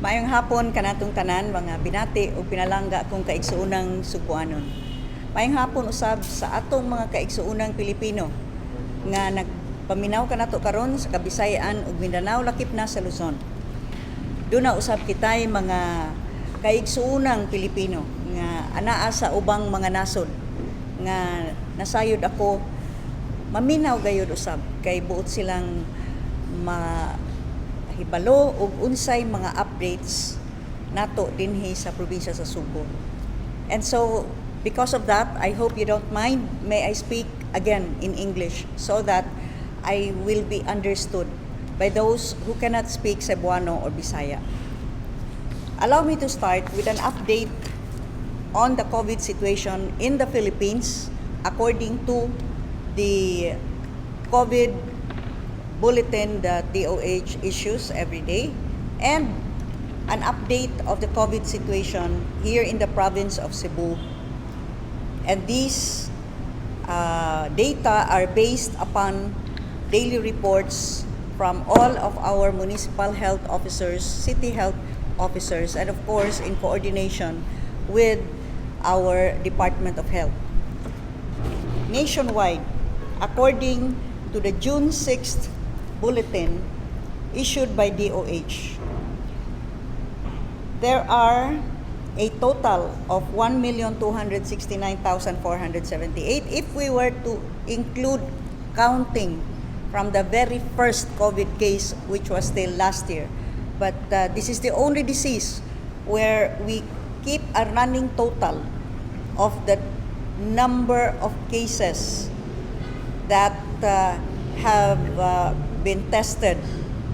Maayong hapon kanatong tanan mga binati o pinalangga kung kaigsuunang Cebuanon. Maayong hapon usab sa atong mga kaigsuunang Pilipino nga nagpaminaw kanato karon sa Kabisayan ug Mindanao lakip na sa Luzon. Duna usab kitay mga kaigsuunang Pilipino nga anaa sa ubang mga nasod nga nasayod ako maminaw gayud usab kay buot silang hibalo ug unsay mga updates nato dinhi sa probinsya sa Cebu. And so because of that, I hope you don't mind, may I speak again in English so that I will be understood by those who cannot speak Cebuano or Bisaya. Allow me to start with an update on the COVID situation in the Philippines according to the COVID bulletin that DOH issues every day, and an update of the COVID situation here in the province of Cebu. And these data are based upon daily reports from all of our municipal health officers, city health officers, and of course in coordination with our Department of Health. Nationwide, according to the June 6th bulletin issued by DOH, there are a total of 1,269,478 if we were to include counting from the very first COVID case, which was still last year. But this is the only disease where we keep a running total of the number of cases that have been tested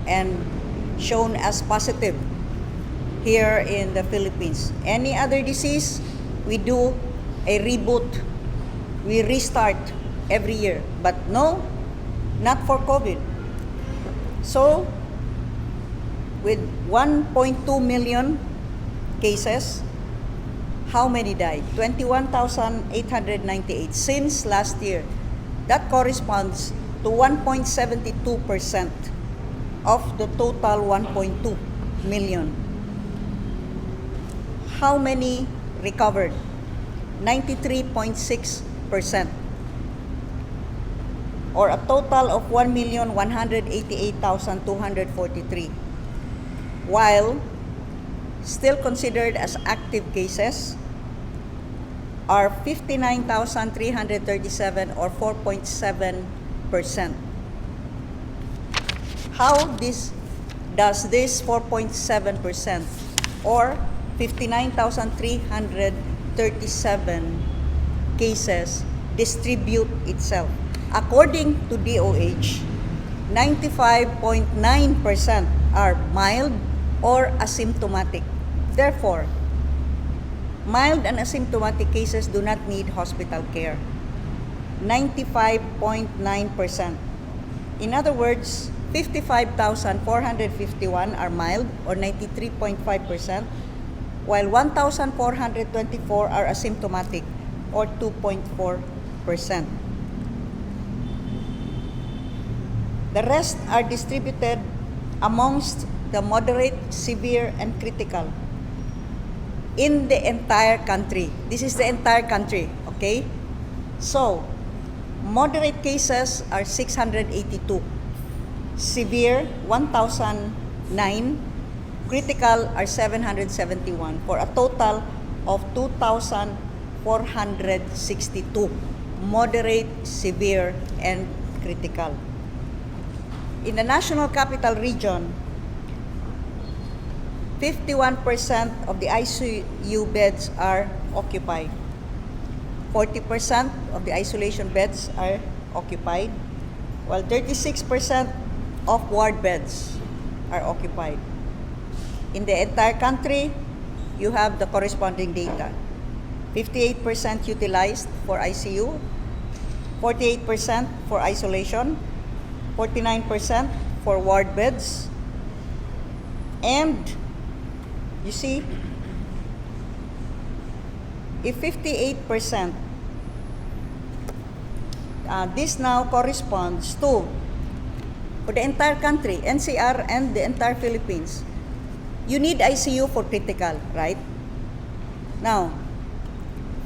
and shown as positive here in the Philippines. Any other disease, we do a reboot, we restart every year. But no, not for COVID. So, with 1.2 million cases, how many died? 21,898 since last year. That corresponds to 1.72% of the total 1.2 million. How many recovered? 93.6%, or a total of 1,188,243, while still considered as active cases are 59,337, or 4.7%. How does this 4.7% or 59,337 cases distribute itself? According to DOH, 95.9% are mild or asymptomatic. Therefore, mild and asymptomatic cases do not need hospital care. 95.9%. In other words, 55,451 are mild, or 93.5%, while 1,424 are asymptomatic, or 2.4%. The rest are distributed amongst the moderate, severe, and critical in the entire country. This is the entire country, okay? So, moderate cases are 682, severe 1,009, critical are 771, for a total of 2,462 moderate, severe, and critical. In the National Capital Region, 51% of the ICU beds are occupied. 40% of the isolation beds are occupied, while 36% of ward beds are occupied. In the entire country, you have the corresponding data. 58% utilized for ICU, 48% for isolation, 49% for ward beds, and you see, if 58%, this now corresponds to, for the entire country, NCR and the entire Philippines, you need ICU for critical, right? Now,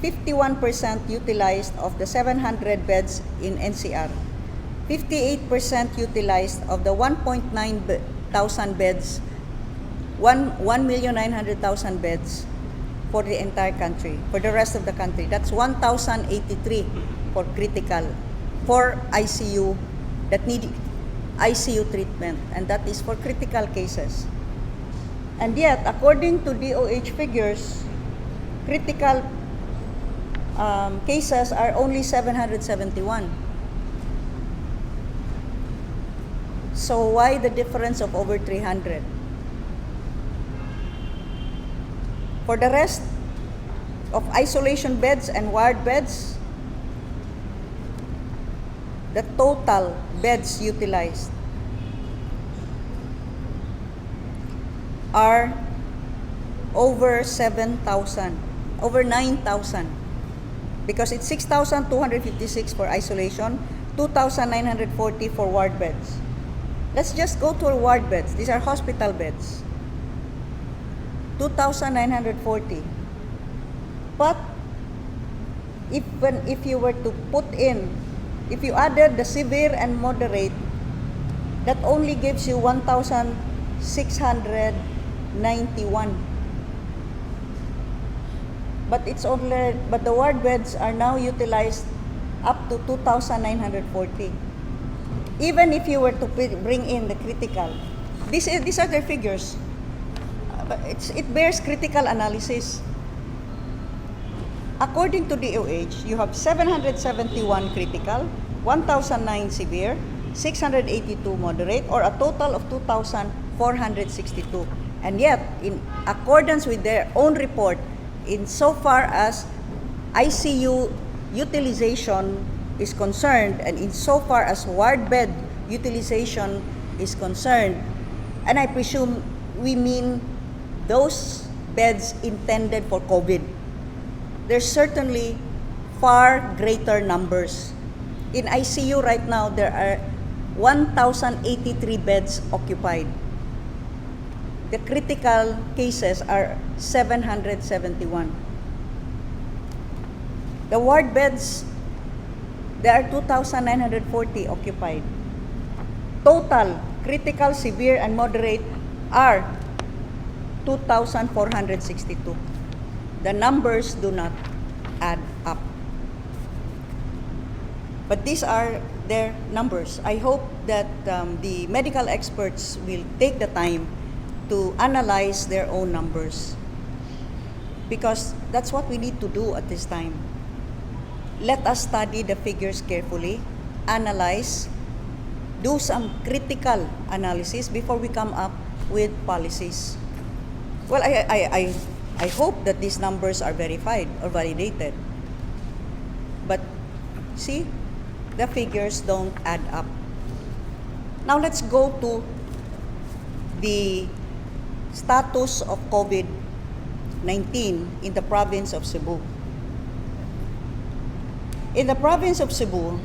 51% utilized of the 700 beds in NCR. 58% utilized of the 1.9 thousand beds, 1,900,000 beds for the entire country, for the rest of the country. That's 1,083 for critical, for ICU, that need ICU treatment, and that is for critical cases. And yet, according to DOH figures, critical cases are only 771. So why the difference of over 300? For the rest of isolation beds and ward beds, the total beds utilized are over 7,000, over 9,000. Because it's 6,256 for isolation, 2,940 for ward beds. Let's just go to our ward beds. These are hospital beds. 2,940. But if you were to put in, if you added the severe and moderate, that only gives you 1,691. But the ward beds are now utilized up to 2,940. Even if you were to bring in the critical, these are their figures. But it bears critical analysis. According to DOH, you have 771 critical, 1,009 severe, 682 moderate, or a total of 2,462. And yet, in accordance with their own report, in so far as ICU utilization is concerned, and in so far as ward bed utilization is concerned, and I presume we mean those beds intended for COVID, there's certainly far greater numbers. In ICU right now, there are 1,083 beds occupied. The critical cases are 771. The ward beds, there are 2,940 occupied. Total critical, severe, and moderate are 2,462. The numbers do not add up. But these are their numbers. I hope that the medical experts will take the time to analyze their own numbers, because that's what we need to do at this time. Let us study the figures carefully, analyze, do some critical analysis before we come up with policies. Well, I hope that these numbers are verified or validated. But see, the figures don't add up. Now let's go to the status of COVID-19 in the province of Cebu. In the province of Cebu,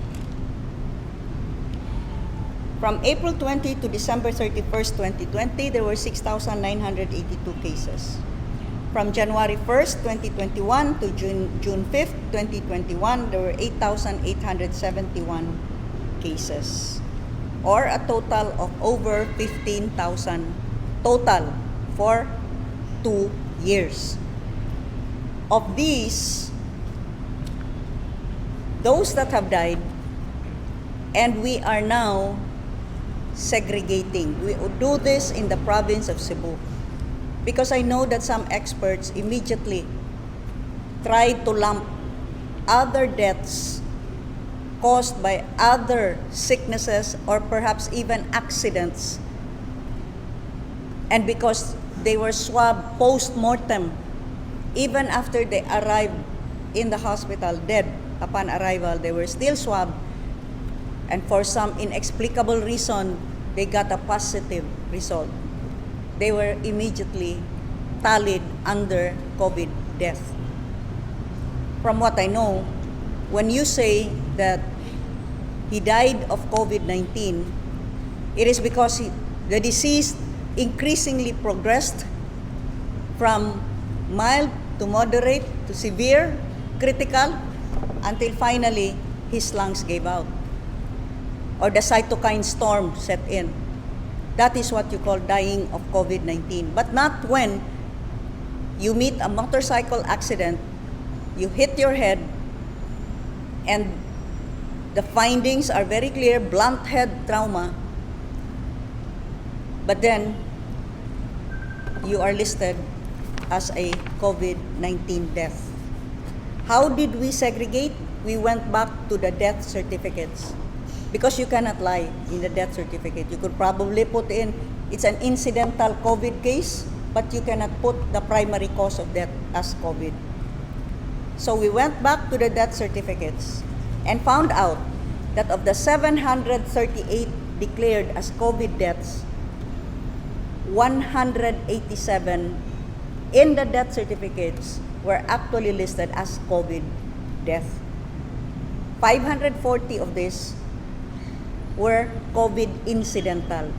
from April 20 to December 31st, 2020, there were 6,982 cases. From January 1st, 2021 to June 5th, 2021, there were 8,871 cases, or a total of over 15,000 total for 2 years. Of these, those that have died, and we are now segregating. We do this in the province of Cebu, because I know that some experts immediately tried to lump other deaths caused by other sicknesses or perhaps even accidents, and because they were swabbed post-mortem, even after they arrived in the hospital dead, upon arrival, they were still swabbed, and for some inexplicable reason, they got a positive result. They were immediately tallied under COVID death. From what I know, when you say that he died of COVID-19, it is because the disease increasingly progressed from mild to moderate to severe, critical, until finally his lungs gave out, or the cytokine storm set in. That is what you call dying of COVID-19, but not when you meet a motorcycle accident, you hit your head, and the findings are very clear, blunt head trauma, but then you are listed as a COVID-19 death. How did we segregate? We went back to the death certificates, because you cannot lie in the death certificate. You could probably put in, it's an incidental COVID case, but you cannot put the primary cause of death as COVID. So we went back to the death certificates and found out that of the 738 declared as COVID deaths, 187 in the death certificates were actually listed as COVID death. 540 of these were COVID incidental,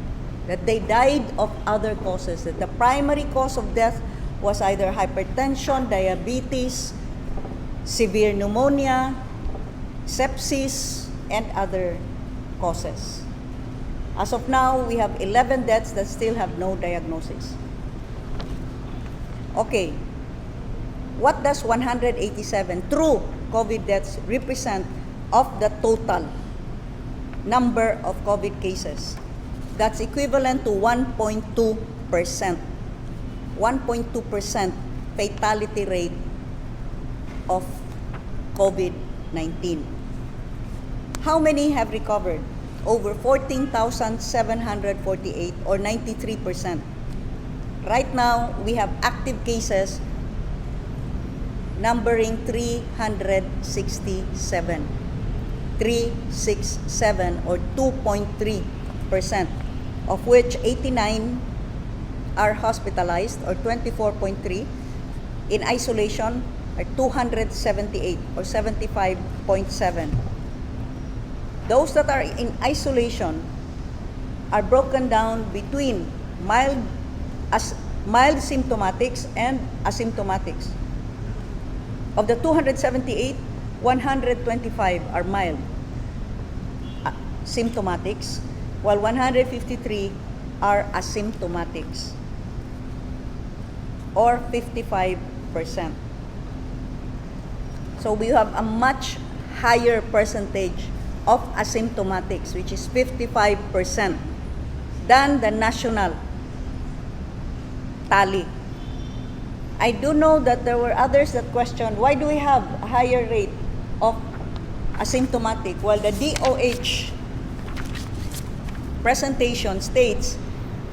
that they died of other causes, that the primary cause of death was either hypertension, diabetes, severe pneumonia, sepsis, and other causes. As of now, we have 11 deaths that still have no diagnosis. Okay, what does 187 true COVID deaths represent of the total number of COVID cases? That's equivalent to 1.2%. 1.2% fatality rate of COVID-19. How many have recovered? Over 14,748, or 93%. Right now, we have active cases numbering 367. 367, or 2.3%, of which 89 are hospitalized, or 24.3. In isolation are 278, or 75.7. Those that are in isolation are broken down between mild symptomatics and asymptomatics. Of the 278, 125 are mild symptomatics, while 153 are asymptomatics, or 55%. So we have a much higher percentage of asymptomatics, which is 55%, than the national tally. I do know that there were others that questioned, why do we have a higher rate of asymptomatic? Well, the DOH presentation states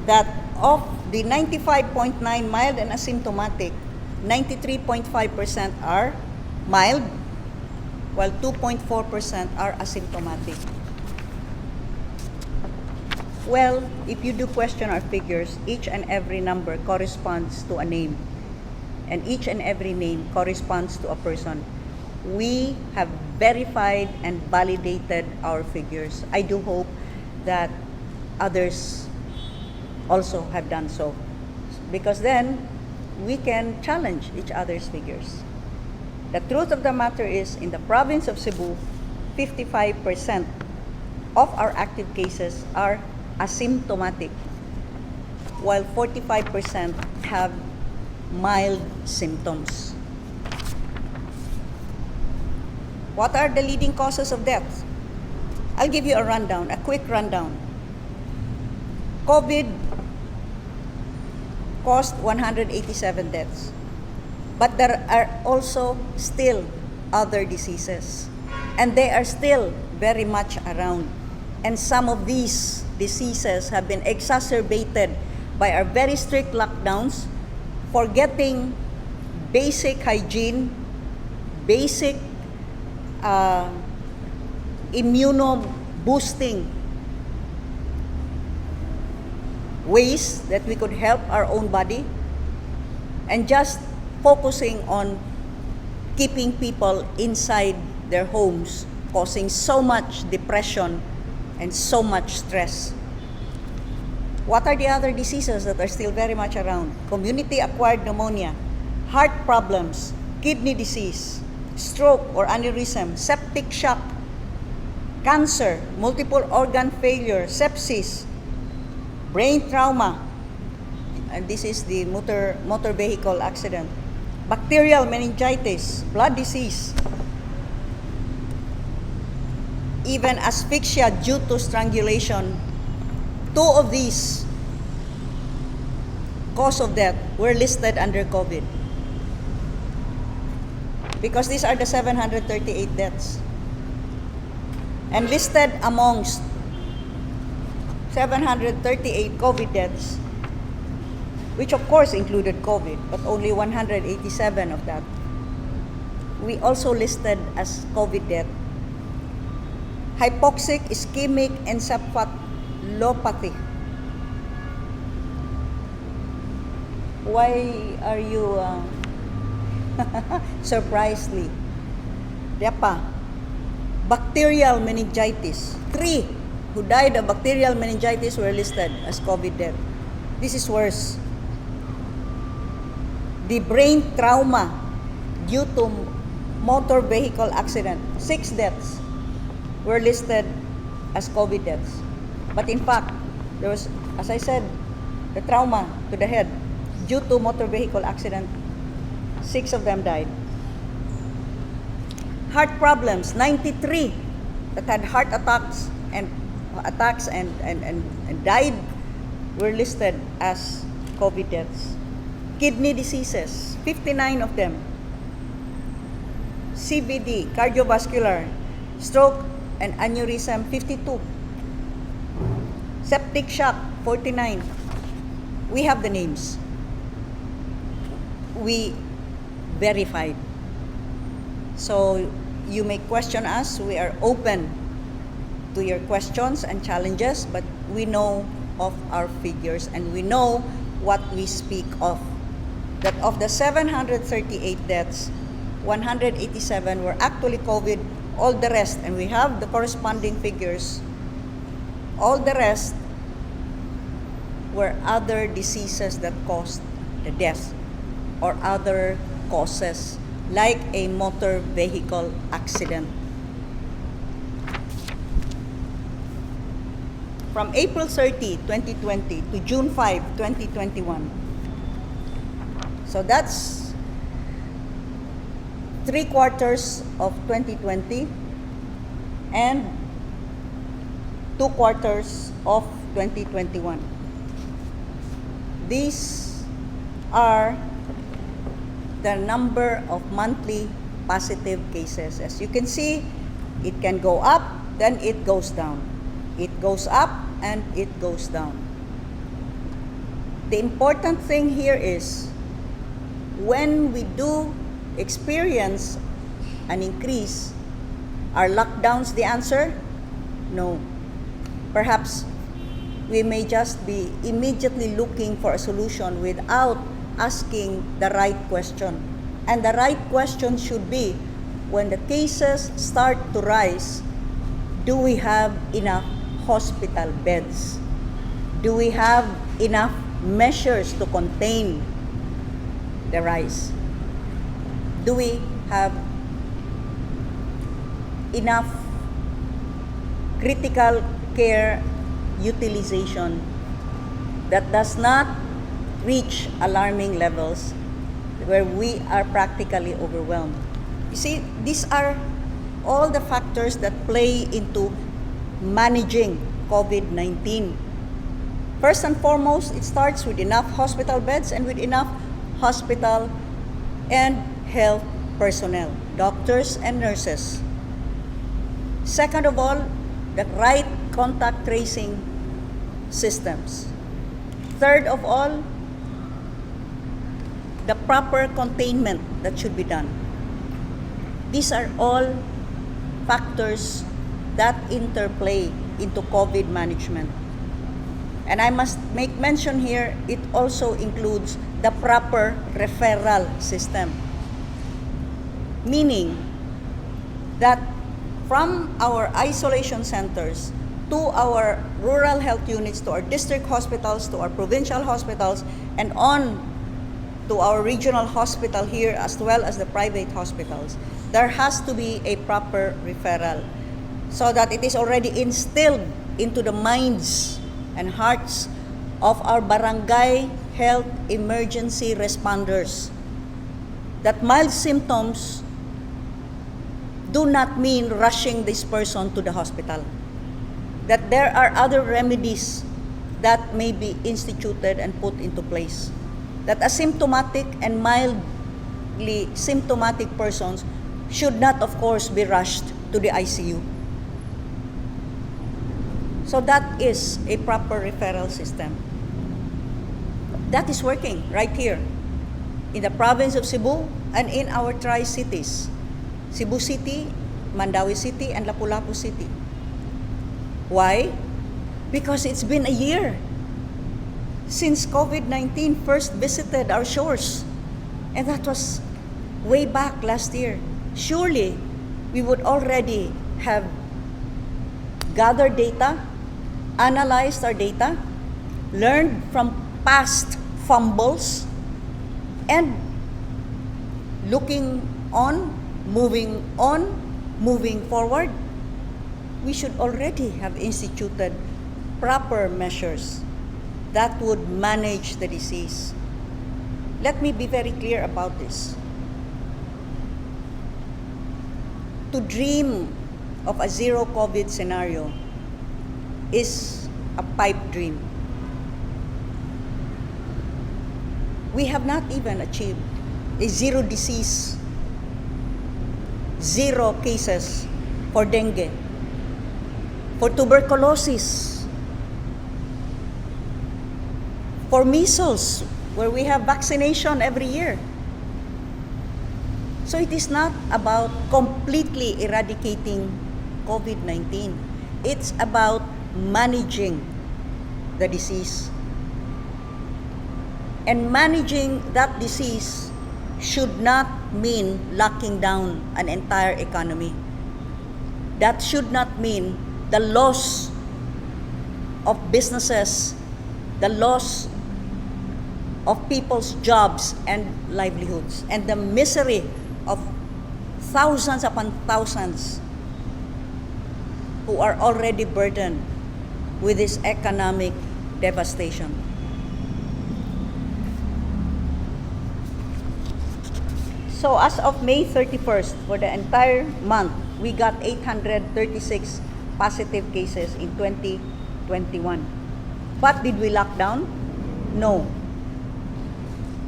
that of the 95.9 mild and asymptomatic, 93.5% are mild, while 2.4% are asymptomatic. Well, if you do question our figures, each and every number corresponds to a name, and each and every name corresponds to a person. We have verified and validated our figures. I do hope that others also have done so, because then we can challenge each other's figures. The truth of the matter is, in the province of Cebu, 55% of our active cases are asymptomatic, while 45% have mild symptoms. What are the leading causes of death? I'll give you a rundown, a quick rundown. COVID caused 187 deaths. But there are also still other diseases, and they are still very much around. And some of these diseases have been exacerbated by our very strict lockdowns, forgetting basic hygiene, basic immuno-boosting ways that we could help our own body, and just focusing on keeping people inside their homes, causing so much depression and so much stress. What are the other diseases that are still very much around? Community-acquired pneumonia, heart problems, kidney disease, stroke or aneurysm, septic shock, cancer, multiple organ failure, sepsis, brain trauma, and this is the motor vehicle accident, bacterial meningitis, blood disease, even asphyxia due to strangulation. 2 of these cause of death were listed under COVID, because these are the 738 deaths. And listed amongst 738 COVID deaths, which of course included COVID, but only 187 of that, we also listed as COVID death hypoxic ischemic encephalopathy. Why are you surprisingly? Diapa, bacterial meningitis. 3 who died of bacterial meningitis were listed as COVID death. This is worse. The brain trauma due to motor vehicle accident, 6 deaths were listed as COVID deaths. But in fact, there was, as I said, the trauma to the head due to motor vehicle accident, 6 of them died. Heart problems, 93 that had heart attacks and died were listed as COVID deaths. Kidney diseases, 59 of them. CVD, cardiovascular, stroke and aneurysm, 52. Septic shock, 49. We have the names. We verified. So you may question us. We are open to your questions and challenges, but we know of our figures and we know what we speak of. That of the 738 deaths, 187 were actually COVID. All the rest, and we have the corresponding figures, all the rest were other diseases that caused the death or other causes like a motor vehicle accident. From April 30, 2020 to June 5, 2021. So that's 3 quarters of 2020 and 2 quarters of 2021. These are the number of monthly positive cases. As you can see, it can go up, then it goes down. It goes up and it goes down. The important thing here is when we do experience an increase, are lockdowns the answer? No. Perhaps we may just be immediately looking for a solution without asking the right question. And the right question should be, when the cases start to rise, do we have enough hospital beds? Do we have enough measures to contain the rise? Do we have enough critical care utilization that does not reach alarming levels where we are practically overwhelmed? You see, these are all the factors that play into managing COVID-19. First and foremost, it starts with enough hospital beds and with enough hospital and health personnel, doctors and nurses. Second of all, the right contact tracing systems. Third of all, the proper containment that should be done. These are all factors that interplay into COVID management. And I must make mention here, it also includes the proper referral system. Meaning that from our isolation centers, to our rural health units, to our district hospitals, to our provincial hospitals, and on to our regional hospital here as well as the private hospitals. There has to be a proper referral so that it is already instilled into the minds and hearts of our barangay health emergency responders that mild symptoms do not mean rushing this person to the hospital. That there are other remedies that may be instituted and put into place. That asymptomatic and mildly symptomatic persons should not, of course, be rushed to the ICU. So that is a proper referral system. That is working right here in the province of Cebu and in our tri-cities, Cebu City, Mandaue City, and Lapu-Lapu City. Why? Because it's been a year since COVID-19 first visited our shores. And that was way back last year. Surely, we would already have gathered data, analyzed our data, learned from past fumbles, and looking on, moving forward, we should already have instituted proper measures that would manage the disease. Let me be very clear about this. To dream of a zero COVID scenario is a pipe dream. We have not even achieved a zero disease, zero cases for dengue, for tuberculosis, for measles, where we have vaccination every year. So it is not about completely eradicating COVID-19. It's about managing the disease. And managing that disease should not mean locking down an entire economy. That should not mean the loss of businesses, the loss of people's jobs and livelihoods, and the misery of thousands upon thousands who are already burdened with this economic devastation. So as of May 31st, for the entire month, we got 836 positive cases in 2021. But did we lock down? No.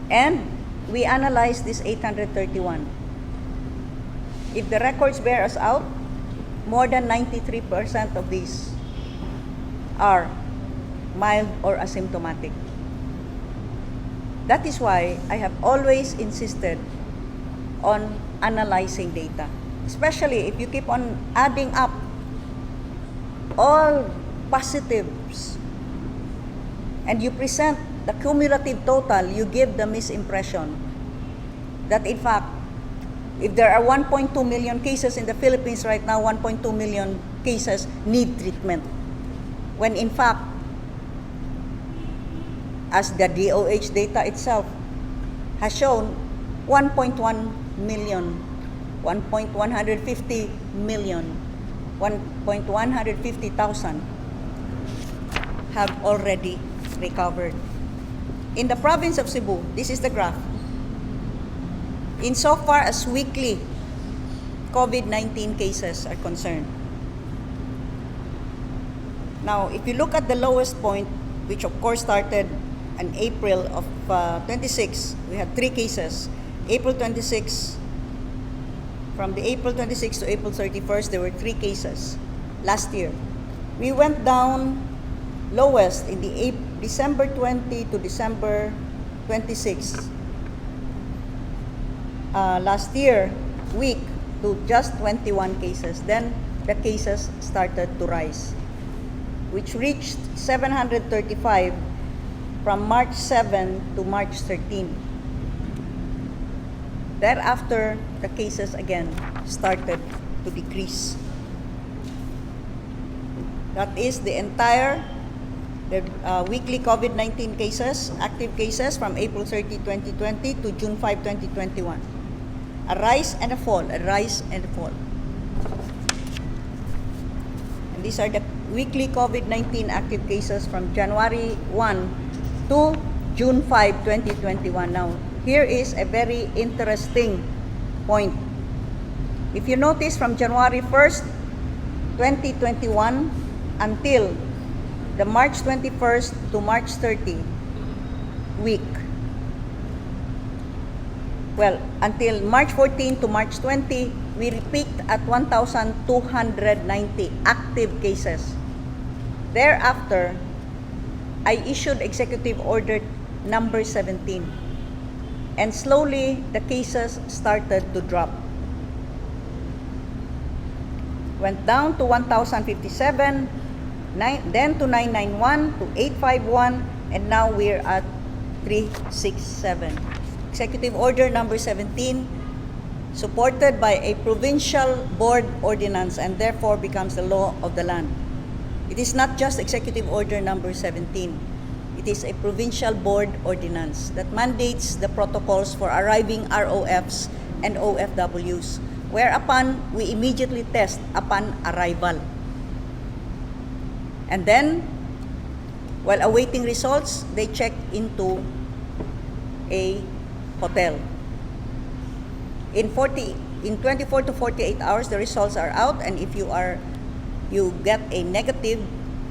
And we analyzed this 831. If the records bear us out, more than 93% of these are mild or asymptomatic. That is why I have always insisted on analyzing data, especially if you keep on adding up all positives and you present the cumulative total, you give the misimpression that in fact, if there are 1.2 million cases in the Philippines right now, 1.2 million cases need treatment. When in fact, as the DOH data itself has shown, 1.1 million, 1.150 million, 1.150,000 have already recovered. In the province of Cebu, this is the graph. Insofar as weekly COVID-19 cases are concerned. Now, if you look at the lowest point, which of course started in April of 26, we had 3 cases. April 26, from the April 26 to April 31st, there were 3 cases last year. We went down lowest in the December 20 to December 26. Last year, week, to just 21 cases. Then the cases started to rise, which reached 735 from March 7 to March 13. Thereafter, the cases again started to decrease. That is the entire weekly COVID-19 cases, active cases from April 30, 2020 to June 5, 2021. A rise and a fall, a rise and a fall. And these are the weekly COVID-19 active cases from January 1 to June 5, 2021. Now, here is a very interesting point. If you notice, from January 1st, 2021 until the March 21st to March 30 week, well, until March 14 to March 20, we peaked at 1,290 active cases. Thereafter, I issued Executive Order number 17, and slowly the cases started to drop. Went down to 1,057, then to 991, to 851, and now we're at 367. Executive Order number 17, supported by a provincial board ordinance, and therefore becomes the law of the land. It is not just Executive Order number 17. It is a provincial board ordinance that mandates the protocols for arriving ROFs and OFWs, whereupon we immediately test upon arrival. And then, while awaiting results, they check into a hotel. In 24 to 48 hours, the results are out, and if you get a negative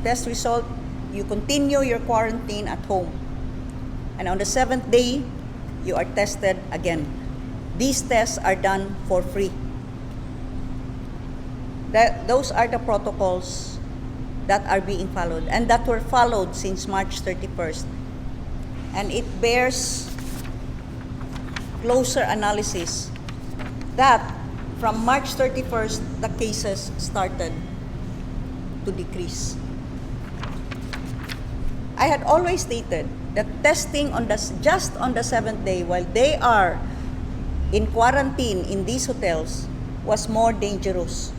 test result, you continue your quarantine at home. And on the 7th day, you are tested again. These tests are done for free. Those are the protocols that are being followed and that were followed since March 31st. And it bears closer analysis that from March 31st, the cases started to decrease. I had always stated that testing just on the 7th day, while they are in quarantine in these hotels, was more dangerous.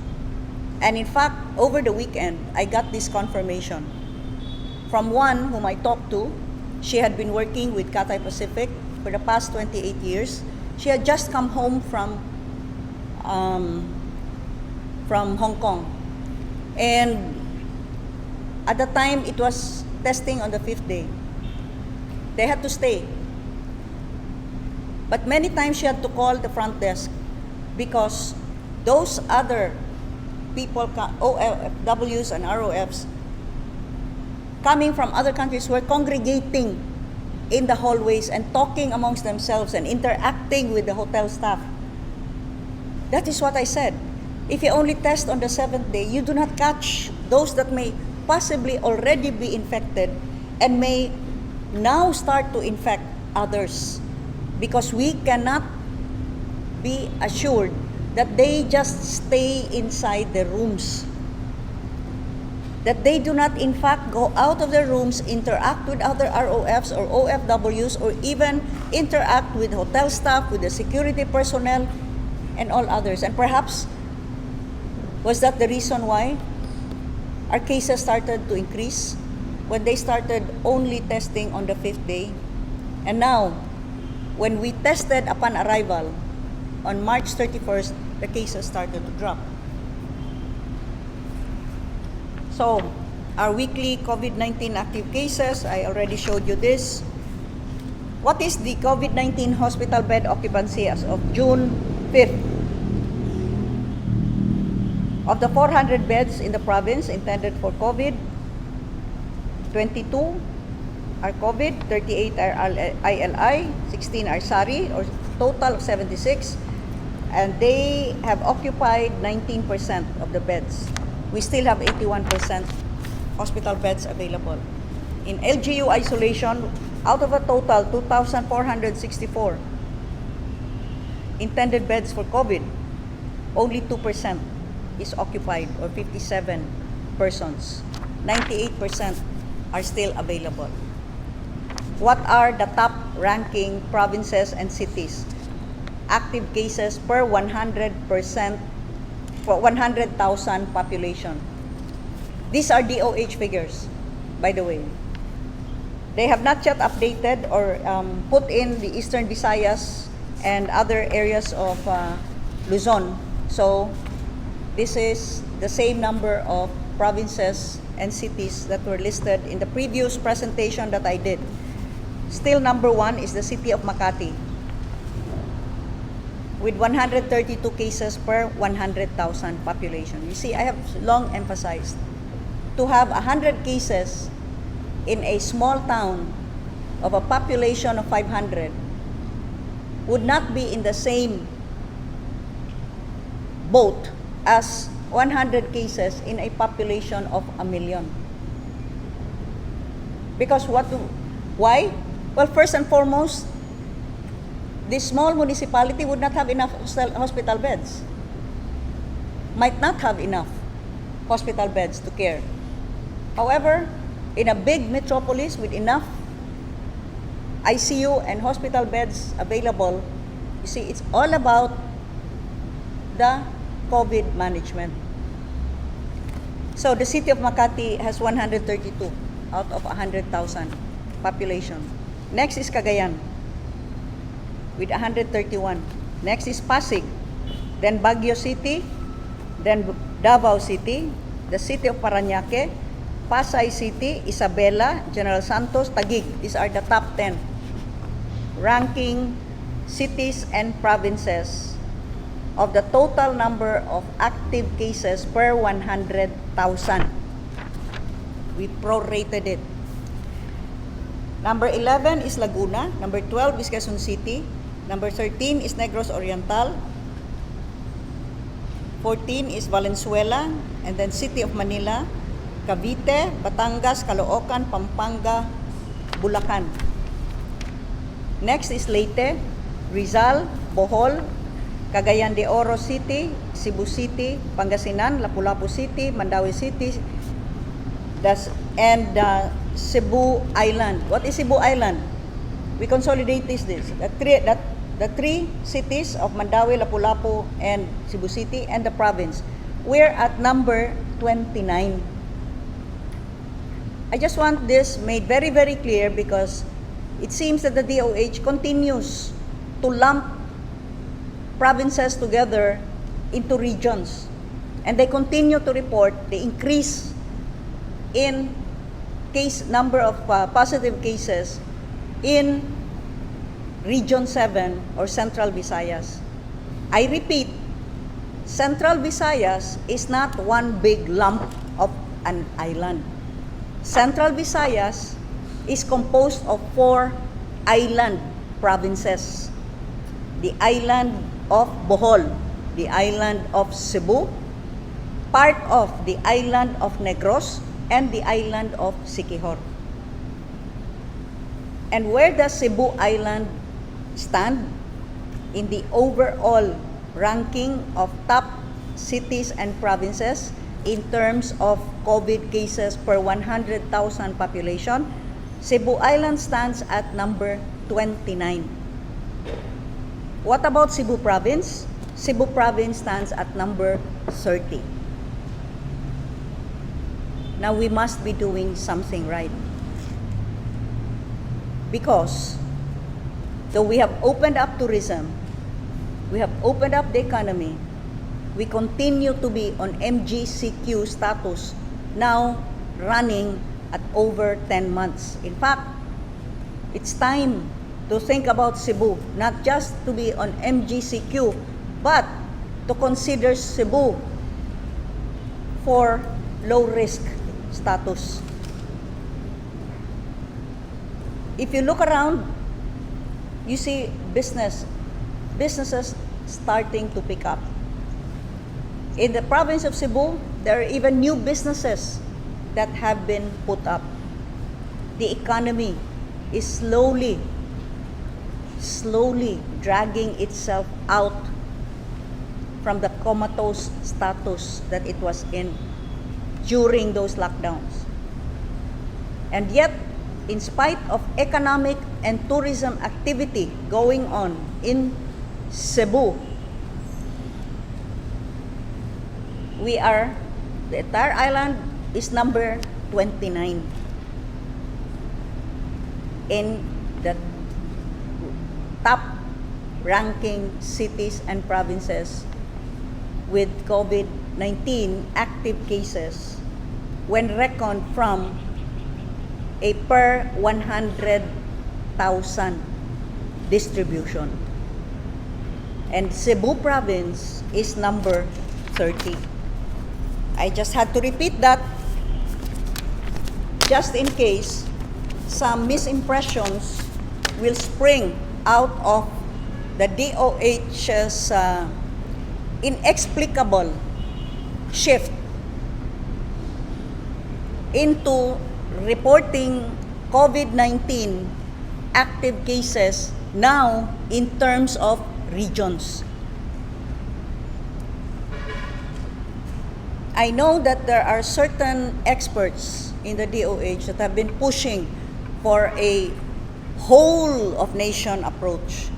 And in fact, over the weekend, I got this confirmation from one whom I talked to. She had been working with Cathay Pacific for the past 28 years. She had just come home from Hong Kong. And at the time, it was testing on the 5th day. They had to stay. But many times she had to call the front desk because those other people, OFWs and ROFs, coming from other countries, were congregating in the hallways and talking amongst themselves and interacting with the hotel staff. That is what I said. If you only test on the 7th day, you do not catch those that may possibly already be infected and may now start to infect others, because we cannot be assured that they just stay inside the rooms, that they do not in fact go out of their rooms, interact with other ROFs or OFWs, or even interact with hotel staff, with the security personnel, and all others. And perhaps, was that the reason why our cases started to increase when they started only testing on the 5th day? And now, when we tested upon arrival on March 31st, the cases started to drop. So, our weekly COVID-19 active cases, I already showed you this. What is the COVID-19 hospital bed occupancy as of June 5th? Of the 400 beds in the province intended for COVID, 22 are COVID, 38 are ILI, 16 are SARI, or total of 76, and they have occupied 19% of the beds. We still have 81% hospital beds available. In LGU isolation, out of a total 2,464 intended beds for COVID, only 2% is occupied, or 57 persons. 98% are still available. What are the top ranking provinces and cities? Active cases per 100% for 100,000 population. These are DOH figures, by the way. They have not yet updated or put in the Eastern Visayas and other areas of Luzon. So this is the same number of provinces and cities that were listed in the previous presentation that I did. Still number one is the city of Makati with 132 cases per 100,000 population. You see, I have long emphasized to have 100 cases in a small town of a population of 500 would not be in the same boat as 100 cases in a population of 1 million. Because why? Well, first and foremost, this small municipality would not have enough hospital beds. Might not have enough hospital beds to care. However, in a big metropolis with enough ICU and hospital beds available, you see, it's all about the COVID management. So the city of Makati has 132 out of 100,000 population. Next is Cagayan with 131. Next is Pasig, then Baguio City, then Davao City, the city of Parañaque, Pasay City, Isabela, General Santos, Taguig. These are the top 10 ranking cities and provinces of the total number of active cases per 100,000. We prorated it. Number 11 is Laguna. Number 12 is Quezon City. Number 13 is Negros Oriental. 14 is Valenzuela. And then City of Manila, Cavite, Batangas, Caloocan, Pampanga, Bulacan. Next is Leyte, Rizal, Bohol, Cagayan de Oro City, Cebu City, Pangasinan, Lapu-Lapu City, Mandaue City, and Cebu Island. What is Cebu Island? We consolidate this. The three cities of Mandaue, Lapu-Lapu, and Cebu City, and the province. We're at number 29. I just want this made very, very clear because it seems that the DOH continues to lump provinces together into regions. And they continue to report the increase in number of positive cases in Region 7 or Central Visayas. I repeat, Central Visayas is not one big lump of an island. Central Visayas is composed of 4 island provinces. The island of Bohol, the island of Cebu, part of the island of Negros, and the island of Siquijor. And where does Cebu Island stand in the overall ranking of top cities and provinces in terms of COVID cases per 100,000 population? Cebu Island stands at number 29. What about Cebu Province? Cebu Province stands at number 30. Now we must be doing something right. Because though we have opened up tourism, we have opened up the economy, we continue to be on MGCQ status, now running at over 10 months. In fact, it's time to think about Cebu, not just to be on MGCQ, but to consider Cebu for low-risk status. If you look around, you see businesses starting to pick up. In the province of Cebu, there are even new businesses that have been put up. The economy is slowly dragging itself out from the comatose status that it was in during those lockdowns. And yet, in spite of economic and tourism activity going on in Cebu, the entire island is number 29 in the top ranking cities and provinces with COVID-19 active cases when reckoned from a per 100,000 distribution. And Cebu Province is number 30. I just had to repeat that just in case some misimpressions will spring out of the DOH's inexplicable shift into reporting COVID-19 active cases now in terms of regions. I know that there are certain experts in the DOH that have been pushing for a whole of nation approach.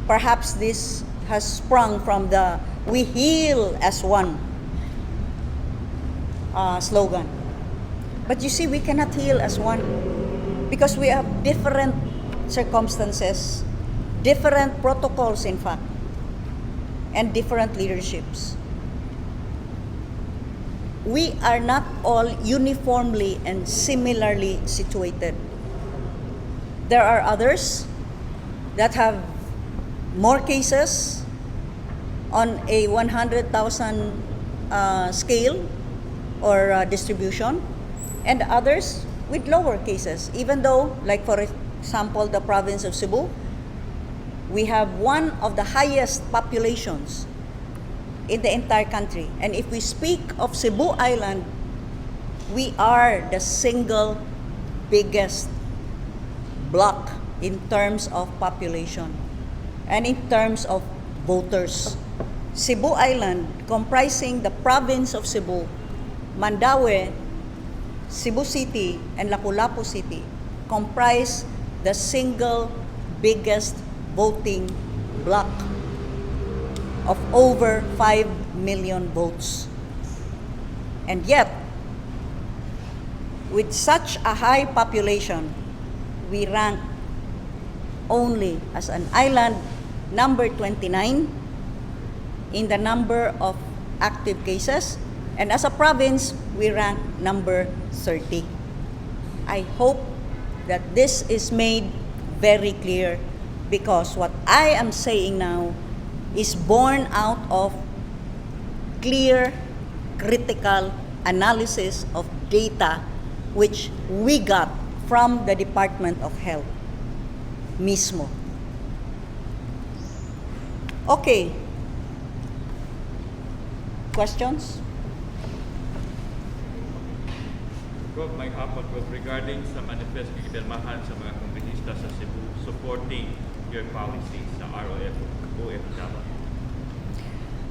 Perhaps this has sprung from the "We heal as one" slogan. But you see, we cannot heal as one because we have different circumstances, different protocols in fact, and different leaderships. We are not all uniformly and similarly situated. There are others that have more cases on a 100,000 scale or distribution, and others with lower cases. Even though, like for example, the province of Cebu, we have one of the highest populations in the entire country. And if we speak of Cebu Island, we are the single biggest block in terms of population and in terms of voters. Cebu Island, comprising the province of Cebu, Mandaue, Cebu City, and Lapu-Lapu City, comprise the single biggest voting block of over 5 million votes. And yet, with such a high population, we rank only as an island number 29 in the number of active cases, and as a province, we rank number 30. I hope that this is made very clear, because what I am saying now is born out of clear, critical analysis of data which we got from the Department of Health mismo. Okay. Questions? Rob, may hapon was regarding sa manifest kipirmahan sa mga kongresista sa Cebu supporting your policies sa ROF, OFW.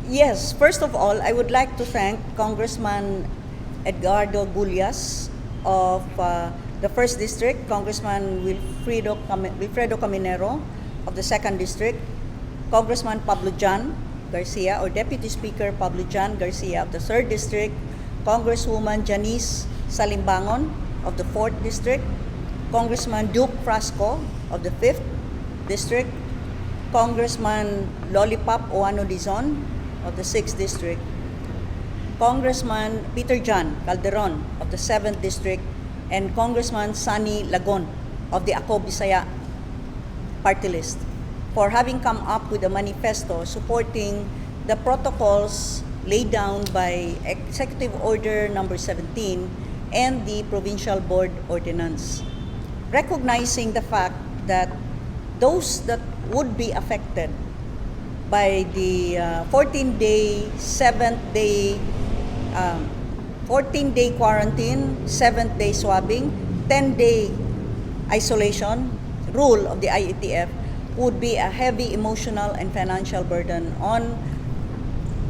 Yes, first of all, I would like to thank Congressman Edgardo Gullias of the 1st District, Congressman Wilfredo Caminero of the 2nd District, Congressman Pablo Jan Garcia, or Deputy Speaker Pablo Jan Garcia of the 3rd District, Congresswoman Janice Salimbangon of the 4th District, Congressman Duke Frasco of the 5th District, Congressman Lollipop Oano Dizon of the 6th District, Congressman Peter John Calderon of the 7th District, and Congressman Sunny Lagon of the Ako Bisaya party list for having come up with a manifesto supporting the protocols laid down by Executive Order number 17 and the Provincial Board Ordinance, recognizing the fact that those that would be affected by the 14-day, 14-day quarantine, 7th-day swabbing, 10-day isolation rule of the IETF would be a heavy emotional and financial burden on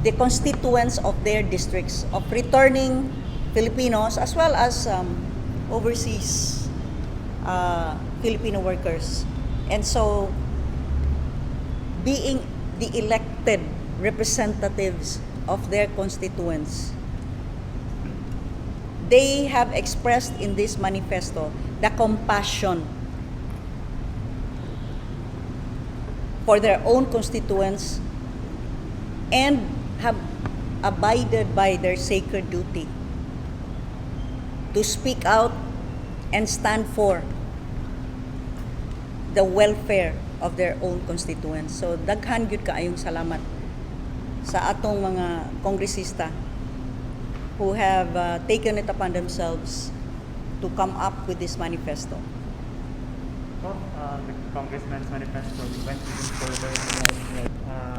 the constituents of their districts, of returning Filipinos as well as overseas Filipino workers. And so, being the elected representatives of their constituents, they have expressed in this manifesto the compassion for their own constituents and have abided by their sacred duty to speak out and stand for the welfare of their own constituents. So daghan gyud kaayong salamat sa atong mga kongresista who have taken it upon themselves to come up with this manifesto. Well, the Congressman's manifesto went even further.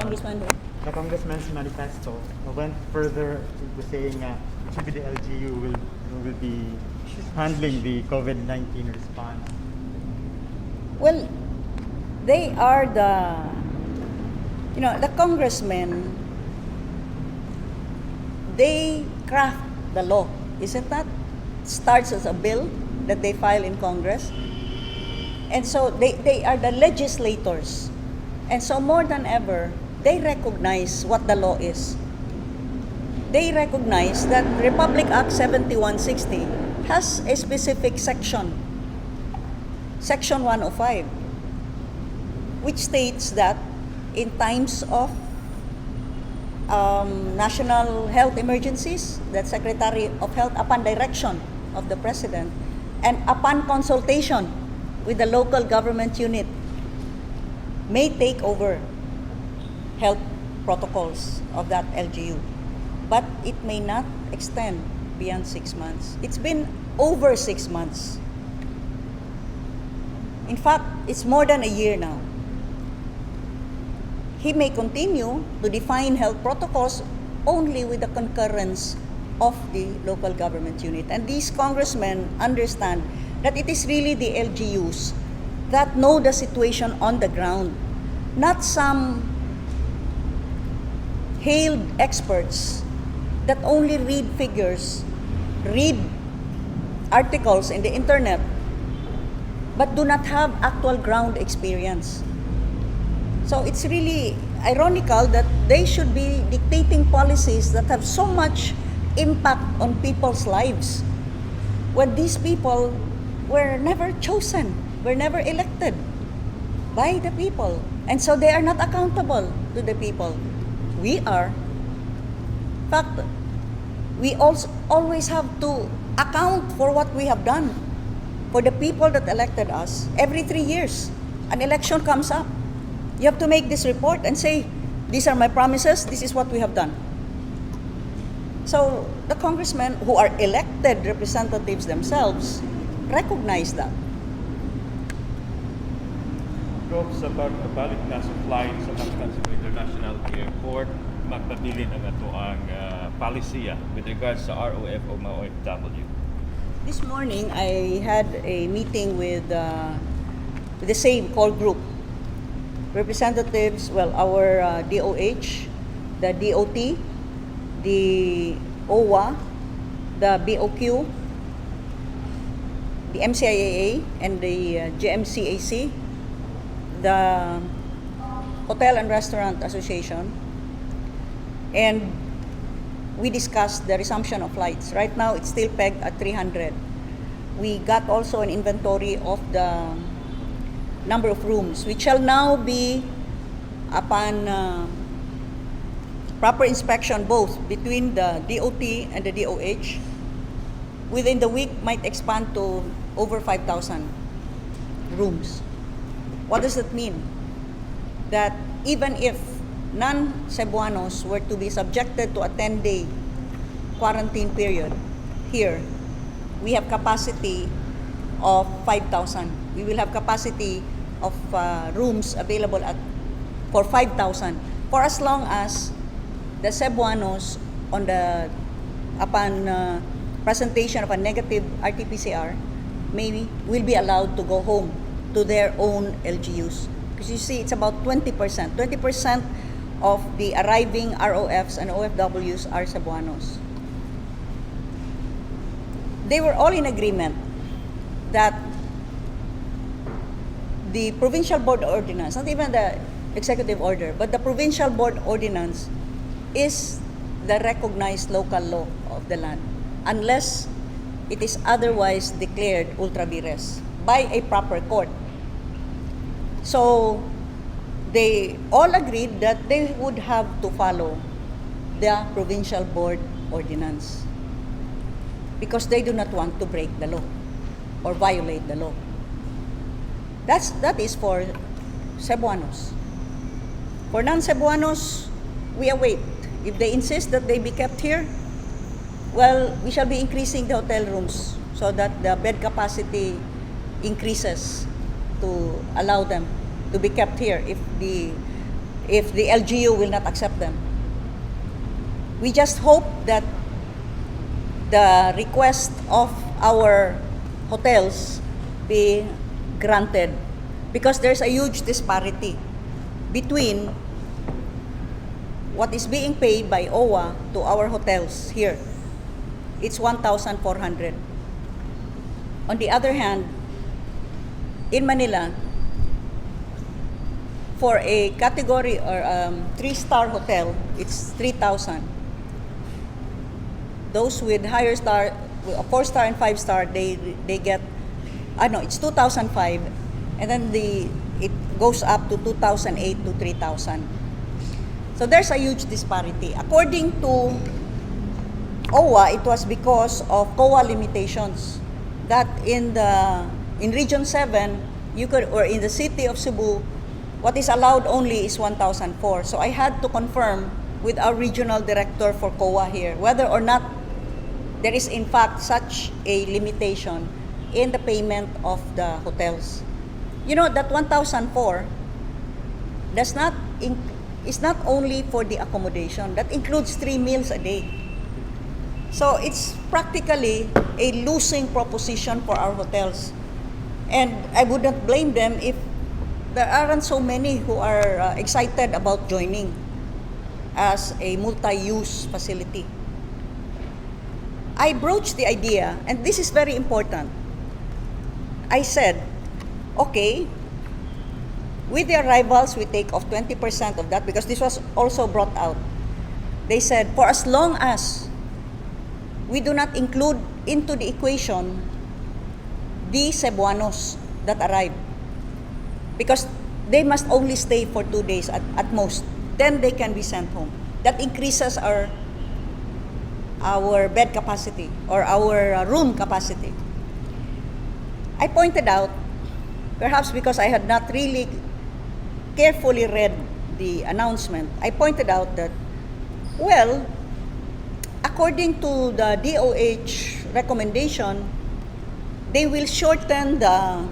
Congressman who? The Congressman's manifesto went further to saying it should be the LGU will be handling the COVID-19 response. Well, they are the congressmen, they craft the law, isn't that? Starts as a bill that they file in Congress. And so they are the legislators. And so more than ever, they recognize what the law is. They recognize that Republic Act 7160 has a specific section, Section 105, which states that in times of national health emergencies, that Secretary of Health, upon direction of the President and upon consultation with the local government unit, may take over health protocols of that LGU. But it may not extend beyond 6 months. It's been over 6 months. In fact, it's more than a year now. He may continue to define health protocols only with the concurrence of the local government unit. And these congressmen understand that it is really the LGUs that know the situation on the ground, not some hailed experts that only read figures, read articles in the internet, but do not have actual ground experience. So it's really ironical that they should be dictating policies that have so much impact on people's lives when these people were never chosen, were never elected by the people. And so they are not accountable to the people. We are. In fact, we also always have to account for what we have done for the people that elected us. Every 3 years, an election comes up. You have to make this report and say, these are my promises, this is what we have done. So the congressmen who are elected representatives themselves recognize that. Sa pagbalik na sa flight sa Cebu International Airport, magpabilin ang ato ang policy with regards sa ROF o mga OFW. This morning, I had a meeting with the same core group. Representatives, well, our DOH, the DOT, the OWA, the BOQ, the MCIAA, and the GMCAC, the Hotel and Restaurant Association, and we discussed the resumption of flights. Right now, it's still pegged at 300. We got also an inventory of the number of rooms, which shall now be, upon proper inspection both between the DOT and the DOH, within the week might expand to over 5,000 rooms. What does that mean? That even if non-Cebuanos were to be subjected to a 10-day quarantine period here, we have capacity of 5,000. We will have capacity of rooms available for 5,000 for as long as the Cebuanos upon presentation of a negative RT-PCR will be allowed to go home to their own LGUs. Because you see, it's about 20%. 20% of the arriving ROFs and OFWs are Cebuanos. They were all in agreement that the provincial board ordinance, not even the executive order, but the provincial board ordinance is the recognized local law of the land. Unless it is otherwise declared ultra vires by a proper court. So they all agreed that they would have to follow the provincial board ordinance because they do not want to break the law or violate the law. That is for Cebuanos. For non-Cebuanos, we await. If they insist that they be kept here, well, we shall be increasing the hotel rooms so that the bed capacity increases to allow them to be kept here if the LGU will not accept them. We just hope that the request of our hotels be granted because there's a huge disparity between what is being paid by OWA to our hotels here. It's 1,400. On the other hand, in Manila, for a category or 3-star hotel, it's 3,000. Those with higher star, 4-star and 5-star, they get, it's 2,005, and then it goes up to 2,008 to 3,000. So there's a huge disparity. According to OWA, it was because of COA limitations that in Region 7, you could, or in the city of Cebu, what is allowed only is 1,004. So I had to confirm with our regional director for COA here whether or not there is in fact such a limitation in the payment of the hotels. You know that 1,004 is not only for the accommodation, that includes 3 meals a day. So it's practically a losing proposition for our hotels. And I would not blame them if there aren't so many who are excited about joining as a multi-use facility. I broached the idea, and this is very important. I said, okay, with the arrivals, we take off 20% of that because this was also brought out. They said, for as long as we do not include into the equation the Cebuanos that arrive, because they must only stay for 2 days at most, then they can be sent home. That increases our bed capacity or our room capacity. I pointed out, perhaps because I had not really carefully read the announcement, I pointed out that, well, according to the DOH recommendation, they will shorten the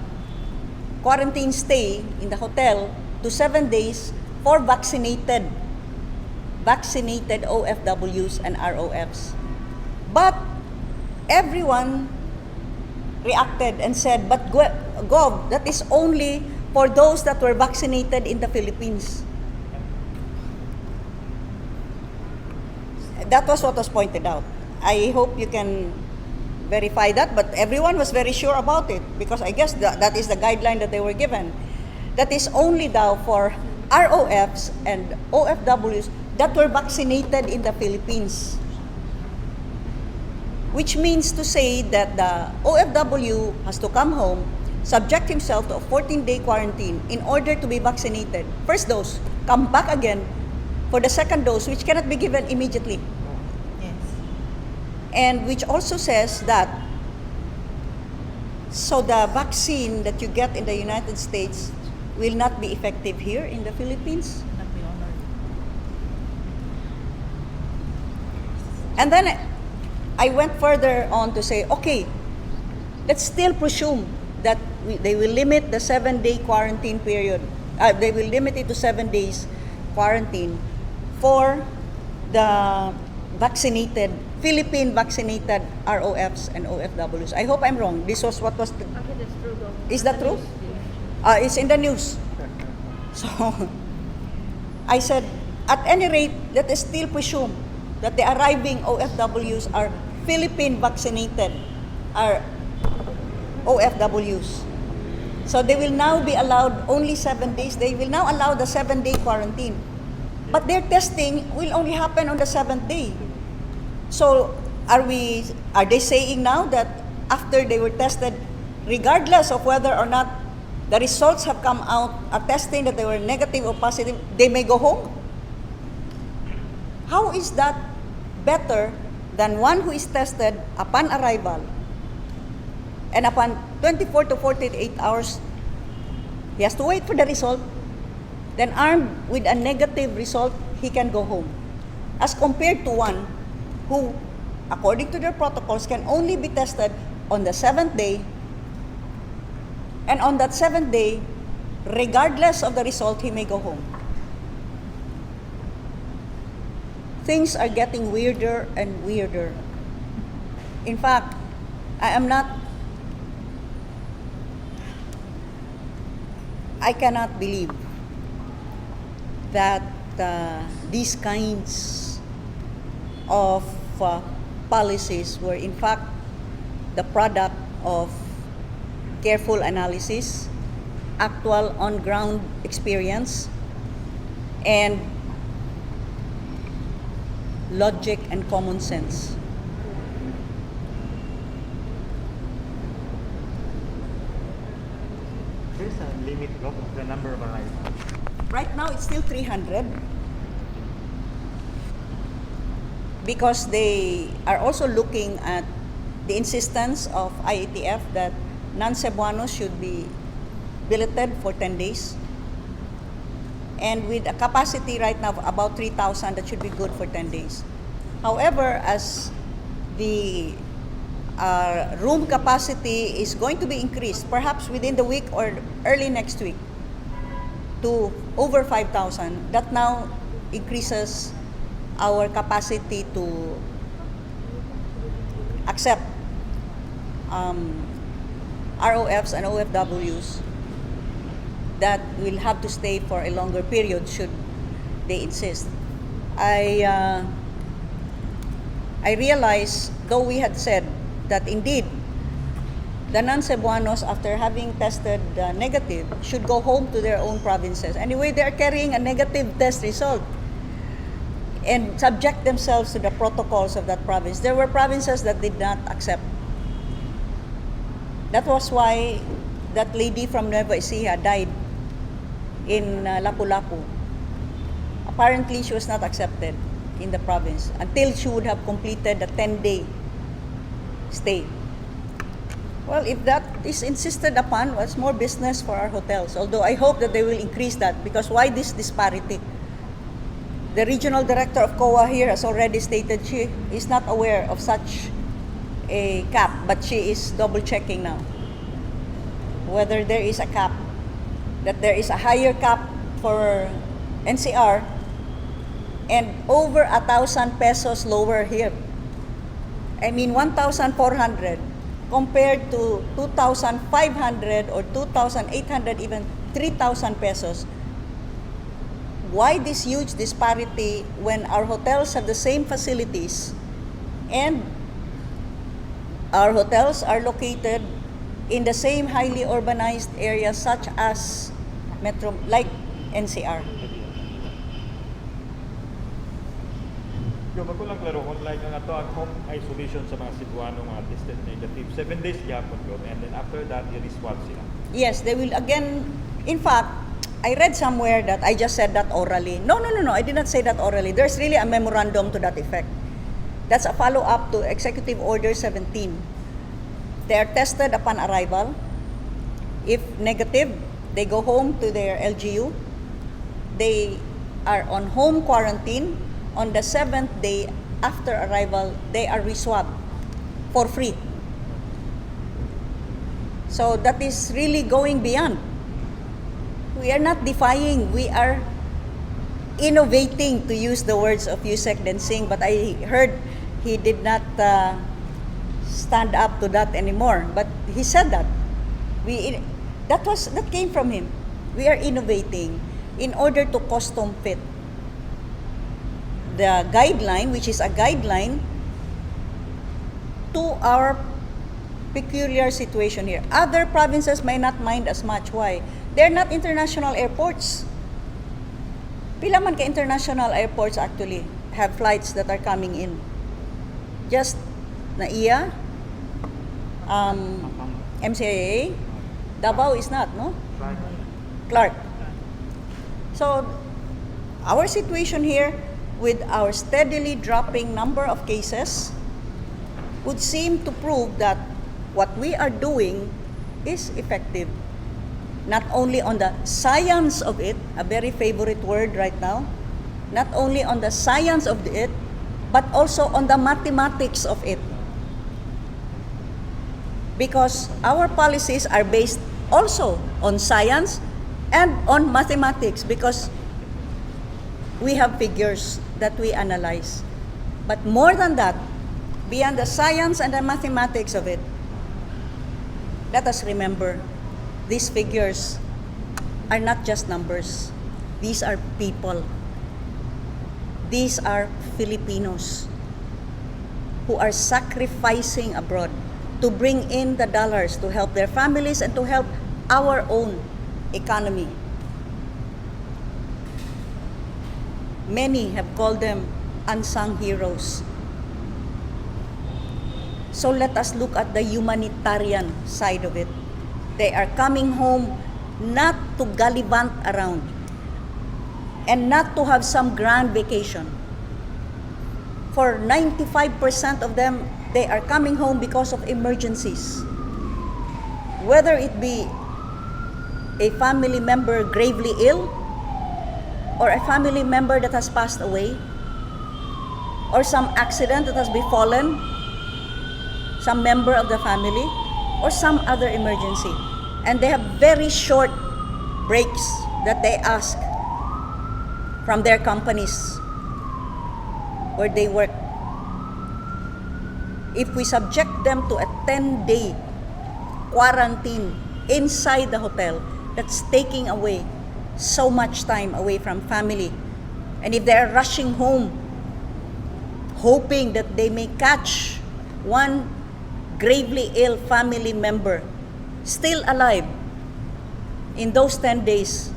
quarantine stay in the hotel to 7 days for vaccinated OFWs and ROFs. But everyone reacted and said, but Gov, that is only for those that were vaccinated in the Philippines. That was what was pointed out. I hope you can verify that, but everyone was very sure about it because I guess that is the guideline that they were given. That is only now for ROFs and OFWs that were vaccinated in the Philippines. Which means to say that the OFW has to come home, subject himself to a 14-day quarantine in order to be vaccinated. First dose, come back again for the second dose, which cannot be given immediately. Yes. And which also says that, so the vaccine that you get in the United States will not be effective here in the Philippines. Not be honored. And then I went further on to say, okay, let's still presume that they will limit the 7-day quarantine period. They will limit it to 7 days quarantine for the Philippine vaccinated ROFs and OFWs. I hope I'm wrong. This was what was. Actually, that's true though. Is that true? It's in the news. So I said, at any rate, let us still presume that the arriving OFWs are Philippine vaccinated OFWs. So they will now be allowed only 7 days. They will now allow the 7-day quarantine. But their testing will only happen on the 7th day. So are they saying now that after they were tested, regardless of whether or not the results have come out attesting that they were negative or positive, they may go home? How is that better than one who is tested upon arrival and upon 24 to 48 hours, he has to wait for the result, then armed with a negative result, he can go home, as compared to one who, according to their protocols, can only be tested on the 7th day, and on that 7th day, regardless of the result, he may go home. Things are getting weirder and weirder. In fact, I cannot believe that these kinds of policies were in fact the product of careful analysis, actual on-ground experience, and logic and common sense. There's a limit of the number of arrivals. Right now, it's still 300 because they are also looking at the insistence of IATF that non-Cebuanos should be billeted for 10 days. And with a capacity right now of about 3,000, that should be good for 10 days. However, as the room capacity is going to be increased, perhaps within the week or early next week, to over 5,000, that now increases our capacity to accept ROFs and OFWs that will have to stay for a longer period should they insist. I realize, though we had said that indeed the non-Cebuanos, after having tested negative, should go home to their own provinces. Anyway, they are carrying a negative test result and subject themselves to the protocols of that province. There were provinces that did not accept. That was why that lady from Nueva Ecija died in Lapu-Lapu. Apparently, she was not accepted in the province until she would have completed the 10-day stay. Well, if that is insisted upon, what's more business for our hotels? Although I hope that they will increase that, because why this disparity? The regional director of COA here has already stated she is not aware of such a cap, but she is double-checking now whether there is a cap, that there is a higher cap for NCR and over 1,000 pesos lower here. I mean 1,400 compared to 2,500 or 2,800, even 3,000 pesos. Why this huge disparity when our hotels have the same facilities and our hotels are located in the same highly urbanized areas such as Metro, like NCR? Yung magulang klaro, online nga to ang home isolation sa mga Cebuano, mga tested negative. 7 days gyapon ko, and then after that, i-reswab sila. Yes, they will again. In fact, I read somewhere that I just said that orally. No, I did not say that orally. There's really a memorandum to that effect. That's a follow-up to Executive Order 17. They are tested upon arrival. If negative, they go home to their LGU. They are on home quarantine. On the 7th day after arrival, they are reswabbed for free. So that is really going beyond. We are not defying, we are innovating, to use the words of Yusek Densing, but I heard he did not stand up to that anymore. But he said that. That came from him. We are innovating in order to custom fit the guideline, which is a guideline to our peculiar situation here. Other provinces may not mind as much. Why? They're not international airports. Pila man ka international airports actually have flights that are coming in? Just NAIA, MCAA. Davao is not, no? Right. Clark. So, our situation here with our steadily dropping number of cases would seem to prove that what we are doing is effective. Not only on the science of it, a very favorite word right now, not only on the science of it, but also on the mathematics of it. Because our policies are based also on science and on mathematics, because we have figures that we analyze. But more than that, beyond the science and the mathematics of it, let us remember, these figures are not just numbers. These are people. These are Filipinos who are sacrificing abroad to bring in the dollars to help their families and to help our own economy. Many have called them unsung heroes. So let us look at the humanitarian side of it. They are coming home not to gallivant around and not to have some grand vacation. For 95% of them, they are coming home because of emergencies. Whether it be a family member gravely ill, or a family member that has passed away, or some accident that has befallen some member of the family, or some other emergency. And they have very short breaks that they ask from their companies where they work. If we subject them to a 10-day quarantine inside the hotel, that's taking away so much time away from family. And if they're rushing home, hoping that they may catch one gravely ill family member still alive, in those 10 days,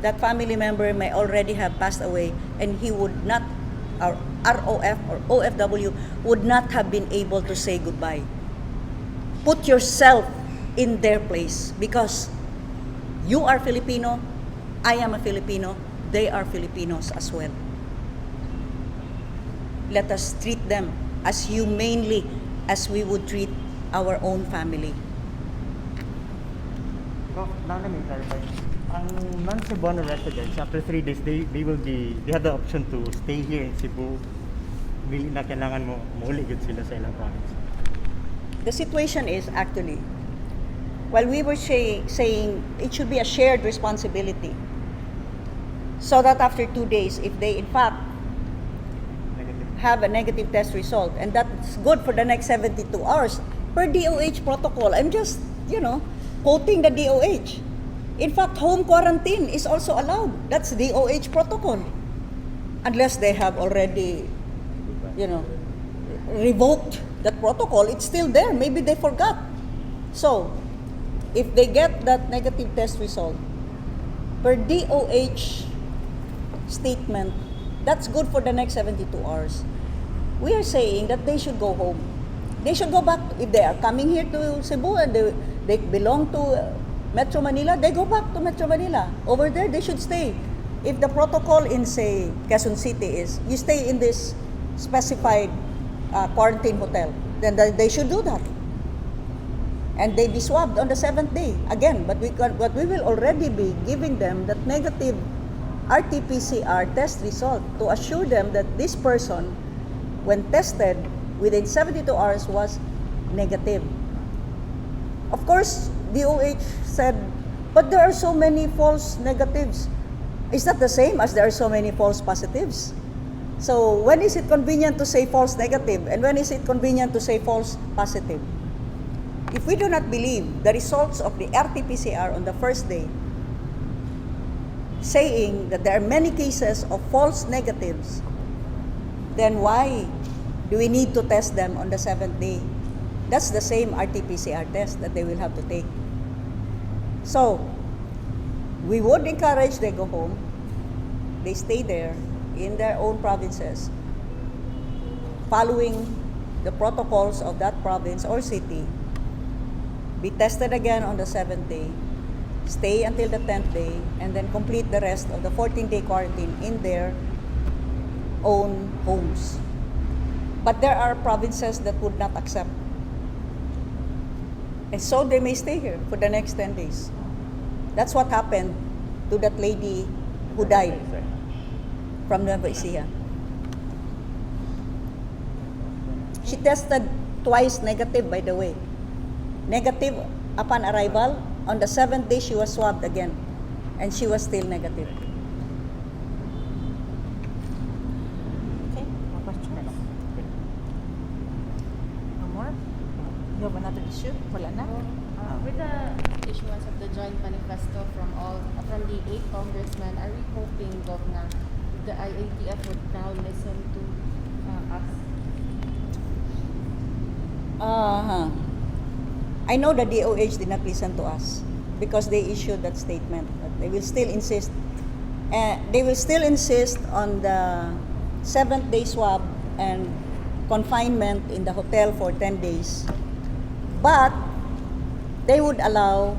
that family member may already have passed away, and he would not, our ROF or OFW would not have been able to say goodbye. Put yourself in their place, because you are Filipino, I am a Filipino, they are Filipinos as well. Let us treat them as humanely as we would treat our own family. So, now let me clarify. Ang non-Cebuano residents, after 3 days, they have the option to stay here in Cebu. Hindi na kailangan mo muli gud sila sa ilang province. The situation is actually, while we were saying it should be a shared responsibility, so that after 2 days, if they in fact Negative. have a negative test result, and that's good for the next 72 hours, per DOH protocol. I'm just, quoting the DOH. In fact, home quarantine is also allowed. That's DOH protocol. Unless they have already, revoked that protocol, it's still there. Maybe they forgot. So, if they get that negative test result, per DOH statement, that's good for the next 72 hours. We are saying that they should go home. They should go back. If they are coming here to Cebu and they belong to Metro Manila, they go back to Metro Manila. Over there, they should stay. If the protocol in, say, Quezon City is, you stay in this specified quarantine hotel, then they should do that. And they be swabbed on the 7th day. Again, but we will already be giving them that negative RT-PCR test result to assure them that this person, when tested within 72 hours, was negative. Of course, DOH said, but there are so many false negatives. Is that the same as there are so many false positives? So when is it convenient to say false negative, and when is it convenient to say false positive? If we do not believe the results of the RT-PCR on the first day, saying that there are many cases of false negatives, then why do we need to test them on the 7th day? That's the same RT-PCR test that they will have to take. So, we would encourage they go home, they stay there in their own provinces, following the protocols of that province or city, be tested again on the 7th day, stay until the 10th day, and then complete the rest of the 14-day quarantine in their own homes. But there are provinces that would not accept. And so they may stay here for the next 10 days. That's what happened to that lady who died from Nueva Ecija. She tested twice negative, by the way. Negative upon arrival. On the 7th day, she was swabbed again. And she was still negative. Okay, more questions? No more? You have another issue? Wala na? With the issuance of the joint manifesto from the 8 congressmen, are we hoping, Govna, the IATF would now listen to us? I know the DOH did not listen to us because they issued that statement. But they will still insist. They will still insist on the 7th day swab and confinement in the hotel for 10 days. But they would allow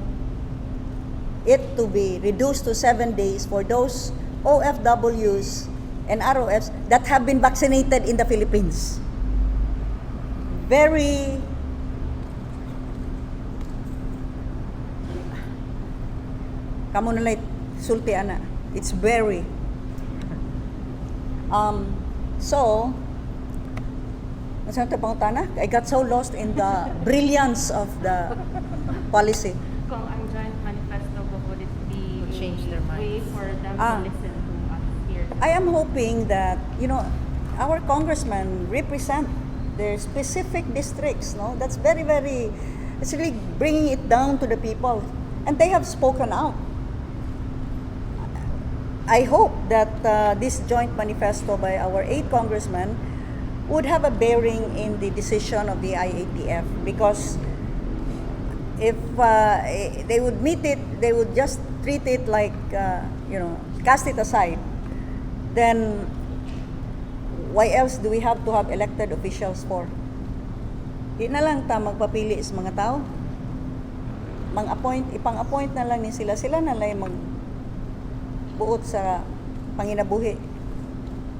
it to be reduced to 7 days for those OFWs and ROFs that have been vaccinated in the Philippines. Very kamo na lang sulti ana. It's very so what's the pangutana? I got so lost in the brilliance of the policy. Kung ang joint manifesto, would it be Would change their way minds. for them Ah. to listen to us here? I am hoping that, our congressmen represent their specific districts, no? That's very, very, it's really bringing it down to the people. And they have spoken out. I hope that this joint manifesto by our 8 congressmen would have a bearing in the decision of the IATF, because if they would meet it, they would just treat it like, cast it aside, then why else do we have to have elected officials for? Di na lang ta magpapili sa mga tao. Ipang-appoint na lang ni sila. Sila na lang magbuot sa panginabuhi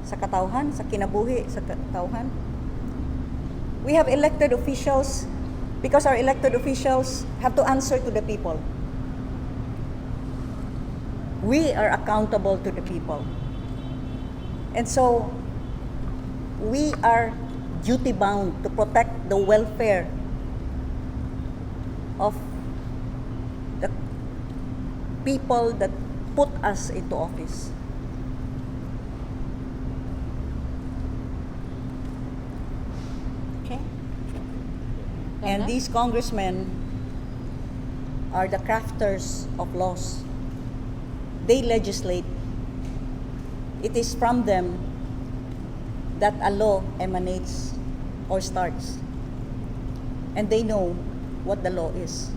sa katawhan, sa kinabuhi sa katawhan. We have elected officials because our elected officials have to answer to the people. We are accountable to the people. And so, we are duty-bound to protect the welfare of the people that put us into office. Okay. And these congressmen are the crafters of laws. They legislate. It is from them that a law emanates or starts. And they know what the law is.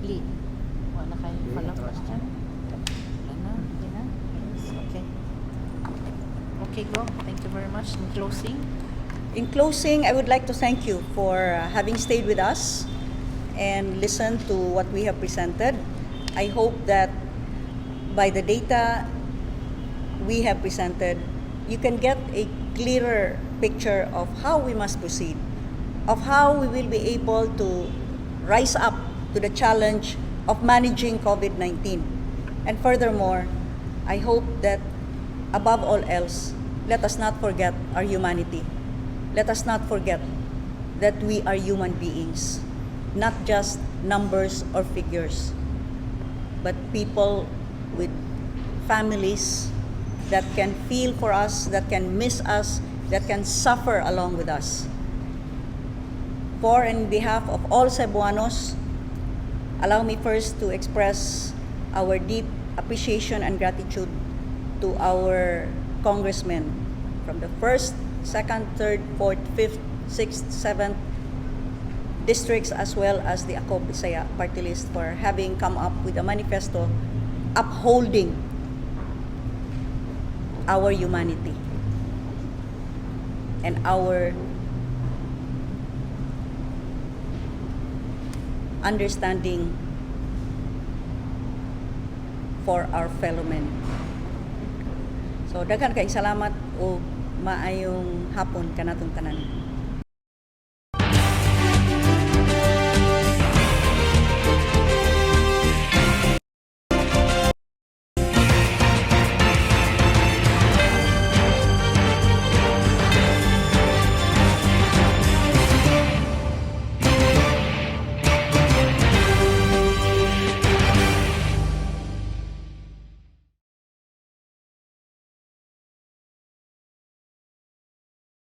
Lee, wala kayong follow-up question? Wala na? Okay na? Yes, okay. Okay, go. Thank you very much. In closing? In closing, I would like to thank you for having stayed with us and listened to what we have presented. I hope that by the data we have presented, you can get a clearer picture of how we must proceed, of how we will be able to rise up to the challenge of managing COVID-19. And furthermore, I hope that above all else, let us not forget our humanity. Let us not forget that we are human beings, not just numbers or figures, but people with families that can feel for us, that can miss us, that can suffer along with us. For and behalf of all Cebuanos, allow me first to express our deep appreciation and gratitude to our congressmen from the 1st, 2nd, 3rd, 4th, 5th, 6th, 7th districts, as well as the Ako Bisaya party list, for having come up with a manifesto upholding our humanity and our understanding for our fellow men. So daghan kay salamat o maayong hapon kanatong tanan.